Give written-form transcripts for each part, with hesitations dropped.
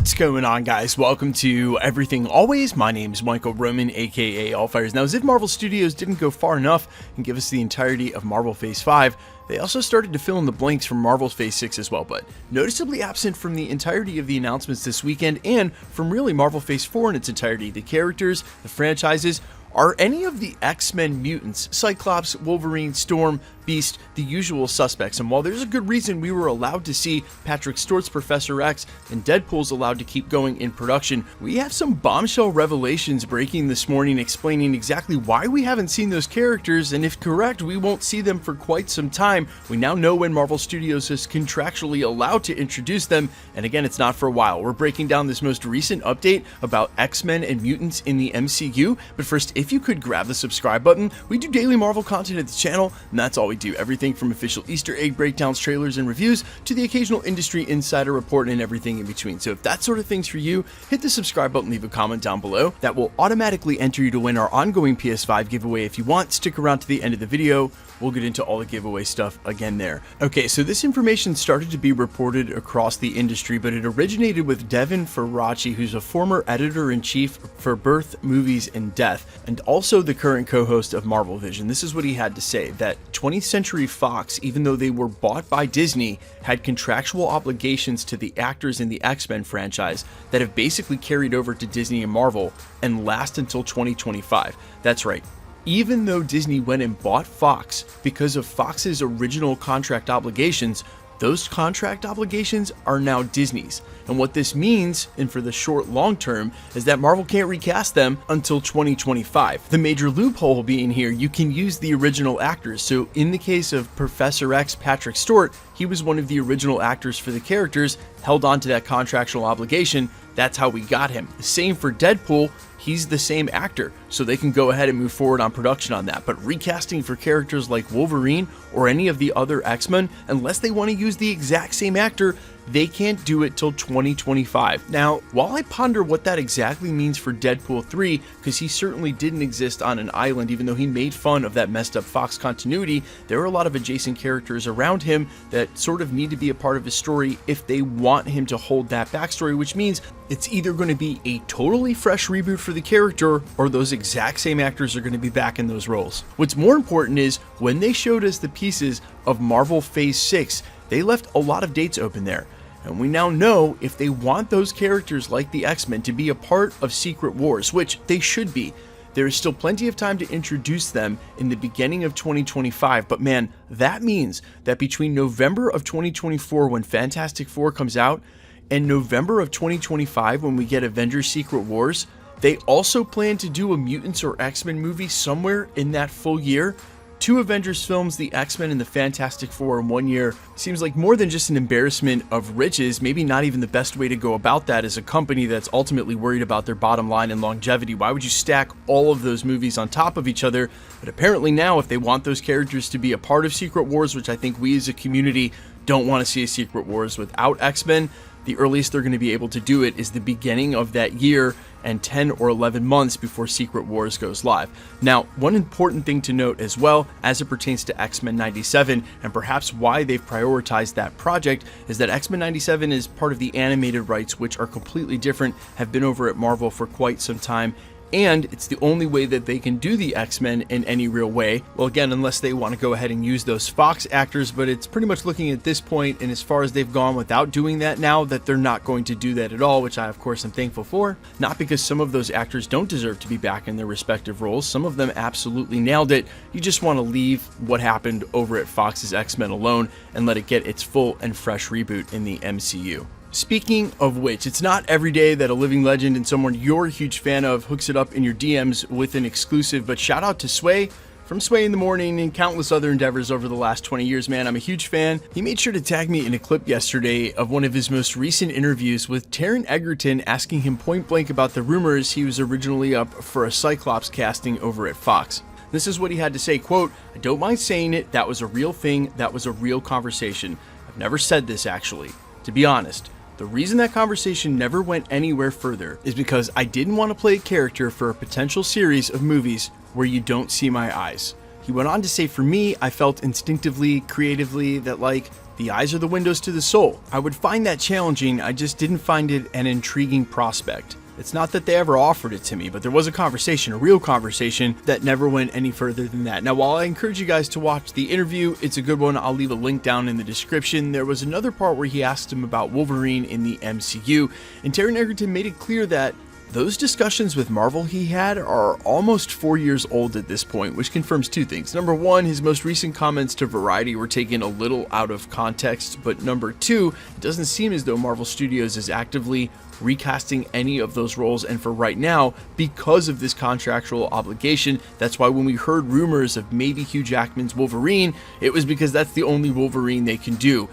What's going on, guys? Welcome to Everything Always. My name is Michael Roman, aka Allfires. Now, as if Marvel Studios didn't go far enough and give us the entirety of Marvel Phase 5, they also started to fill in the blanks from Marvel's Phase 6 as well, but noticeably absent from the entirety of the announcements this weekend and from really Marvel Phase 4 in its entirety. The characters, the franchises, are any of the X-Men mutants, Cyclops, Wolverine, Storm, Beast, the usual suspects. And while there's a good reason we were allowed to see Patrick Stewart's Professor X and Deadpool's allowed to keep going in production, we have some bombshell revelations breaking this morning explaining exactly why we haven't seen those characters, and if correct, we won't see them for quite some time. We now know when Marvel Studios is contractually allowed to introduce them, and again, it's not for a while. We're breaking down this most recent update about X-Men and mutants in the MCU, but first, if you could grab the subscribe button. We do daily Marvel content at the channel, and that's all we do. Everything from official Easter egg breakdowns, trailers, and reviews to the occasional industry insider report and everything in between. So if that sort of thing's for you, hit the subscribe button, leave a comment down below. That will automatically enter you to win our ongoing PS5 giveaway. If you want, stick around to the end of the video. We'll get into all the giveaway stuff again there. Okay, so this information started to be reported across the industry, but it originated with Devin Faraci, who's a former editor-in-chief for Birth, Movies, and Death, and also the current co-host of Marvel Vision. This is what he had to say, that 20th Century Fox, even though they were bought by Disney, had contractual obligations to the actors in the X-Men franchise that have basically carried over to Disney and Marvel and last until 2025. That's right. Even though Disney went and bought Fox because of Fox's original contract obligations, those contract obligations are now Disney's. And what this means, and for the short long term, is that Marvel can't recast them until 2025. The major loophole being here, you can use the original actors. So in the case of Professor X, Patrick Stewart, he was one of the original actors for the characters, held on to that contractual obligation. That's how we got him. The same for Deadpool. He's the same actor, so they can go ahead and move forward on production on that. But recasting for characters like Wolverine or any of the other X-Men, unless they want to use the exact same actor, they can't do it till 2025. Now, while I ponder what that exactly means for Deadpool 3, because he certainly didn't exist on an island, even though he made fun of that messed up Fox continuity, there are a lot of adjacent characters around him that sort of need to be a part of his story if they want him to hold that backstory, which means it's either going to be a totally fresh reboot for the character or those exact same actors are going to be back in those roles. What's more important is when they showed us the pieces of Marvel Phase 6, they left a lot of dates open there. And we now know if they want those characters like the X-Men to be a part of Secret Wars, which they should be, there is still plenty of time to introduce them in the beginning of 2025. But man, that means that between November of 2024 when Fantastic Four comes out and November of 2025 when we get Avengers Secret Wars, they also plan to do a Mutants or X-Men movie somewhere in that full year. 2 Avengers films, the X-Men and the Fantastic Four in 1 year, seems like more than just an embarrassment of riches, maybe not even the best way to go about that as a company that's ultimately worried about their bottom line and longevity. Why would you stack all of those movies on top of each other? But apparently now, if they want those characters to be a part of Secret Wars, which I think we as a community don't want to see a Secret Wars without X-Men, the earliest they're going to be able to do it is the beginning of that year and 10 or 11 months before Secret Wars goes live. Now, one important thing to note as well, as it pertains to X-Men 97, and perhaps why they've prioritized that project, is that X-Men 97 is part of the animated rights, which are completely different, have been over at Marvel for quite some time, and it's the only way that they can do the X-Men in any real way. Well, again, unless they want to go ahead and use those Fox actors, but it's pretty much looking at this point, and as far as they've gone without doing that now, that they're not going to do that at all, which I, of course, am thankful for. Not because some of those actors don't deserve to be back in their respective roles. Some of them absolutely nailed it. You just want to leave what happened over at Fox's X-Men alone and let it get its full and fresh reboot in the MCU. Speaking of which, it's not every day that a living legend and someone you're a huge fan of hooks it up in your DMs with an exclusive, but shout out to Sway from Sway in the Morning and countless other endeavors over the last 20 years, man. I'm a huge fan. He made sure to tag me in a clip yesterday of one of his most recent interviews with Taron Egerton, asking him point blank about the rumors he was originally up for a Cyclops casting over at Fox. This is what he had to say, quote, "I don't mind saying it, that was a real thing, that was a real conversation. I've never said this actually. To be honest, the reason that conversation never went anywhere further is because I didn't want to play a character for a potential series of movies where you don't see my eyes." He went on to say, "For me, I felt instinctively, creatively, that like, The eyes are the windows to the soul. I would find that challenging, I just didn't find it an intriguing prospect. It's not that they ever offered it to me, but there was a conversation, a real conversation, that never went any further than that. Now, while I encourage you guys to watch the interview, it's a good one. I'll leave a link down in the description. There was another part where he asked him about Wolverine in the MCU, and Taron Egerton made it clear that those discussions with Marvel he had are almost 4 years old at this point, which confirms two things. Number one, his most recent comments to Variety were taken a little out of context, but number two, it doesn't seem as though Marvel Studios is actively recasting any of those roles, and for right now, because of this contractual obligation, that's why when we heard rumors of maybe Hugh Jackman's Wolverine, it was because that's the only Wolverine they can do.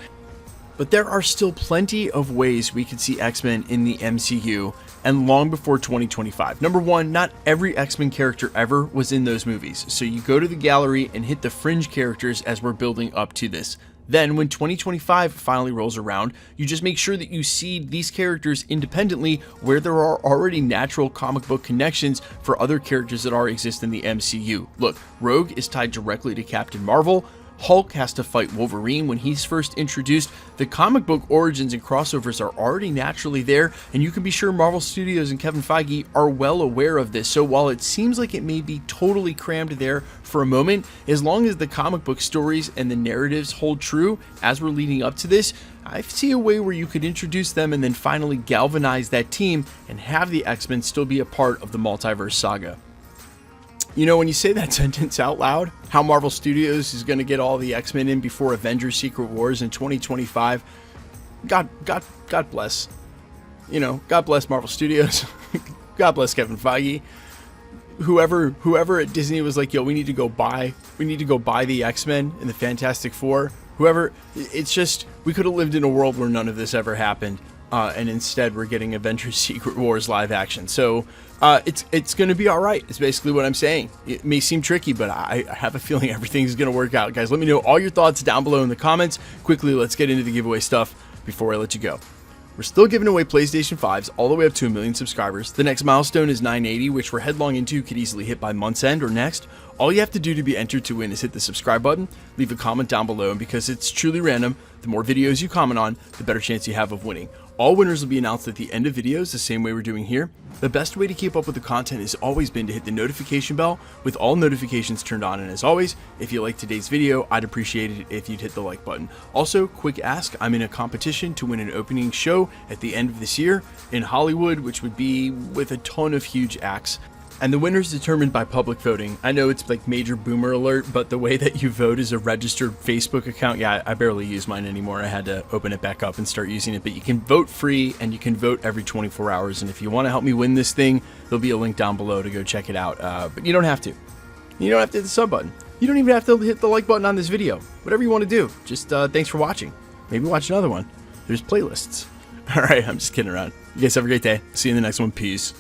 But there are still plenty of ways we could see X-Men in the MCU, and long before 2025. Number one, not every X-Men character ever was in those movies, so you go to the gallery and hit the fringe characters as we're building up to this. Then, when 2025 finally rolls around, you just make sure that you seed these characters independently where there are already natural comic book connections for other characters that already exist in the MCU. Look, Rogue is tied directly to Captain Marvel. Hulk has to fight Wolverine when he's first introduced. The comic book origins and crossovers are already naturally there, and you can be sure Marvel Studios and Kevin Feige are well aware of this. So while it seems like it may be totally crammed there for a moment, as long as the comic book stories and the narratives hold true as we're leading up to this, I see a way where you could introduce them and then finally galvanize that team and have the X-Men still be a part of the multiverse saga. You know, when you say that sentence out loud, how Marvel Studios is going to get all the X-Men in before Avengers Secret Wars in 2025, God bless. You know, God bless Marvel Studios. God bless Kevin Feige. Whoever at Disney was like, yo, we need to go buy the X-Men and the Fantastic Four. Whoever, it's just, we could have lived in a world where none of this ever happened. And instead we're getting Avengers Secret Wars live action. So it's going to be all right. It's basically what I'm saying. It may seem tricky, but I have a feeling everything's going to work out. Guys, let me know all your thoughts down below in the comments. Quickly, let's get into the giveaway stuff before I let you go. We're still giving away PlayStation 5s all the way up to 1 million subscribers. The next milestone is 980, which we're headlong into, could easily hit by month's end or next. All you have to do to be entered to win is hit the subscribe button, leave a comment down below, and because it's truly random, the more videos you comment on, the better chance you have of winning. All winners will be announced at the end of videos, the same way we're doing here. The best way to keep up with the content has always been to hit the notification bell with all notifications turned on, and as always, if you liked today's video, I'd appreciate it if you'd hit the like button. Also, quick ask, I'm in a competition to win an opening show at the end of this year in Hollywood, which would be with a ton of huge acts. And the winner is determined by public voting. I know it's like major boomer alert, but the way that you vote is a registered Facebook account. Yeah, I barely use mine anymore. I had to open it back up and start using it. But you can vote free and you can vote every 24 hours. And if you want to help me win this thing, there'll be a link down below to go check it out. But you don't have to. You don't have to hit the sub button. You don't even have to hit the like button on this video. Whatever you want to do. Just thanks for watching. Maybe watch another one. There's playlists. All right, I'm just kidding around. You guys have a great day. See you in the next one. Peace.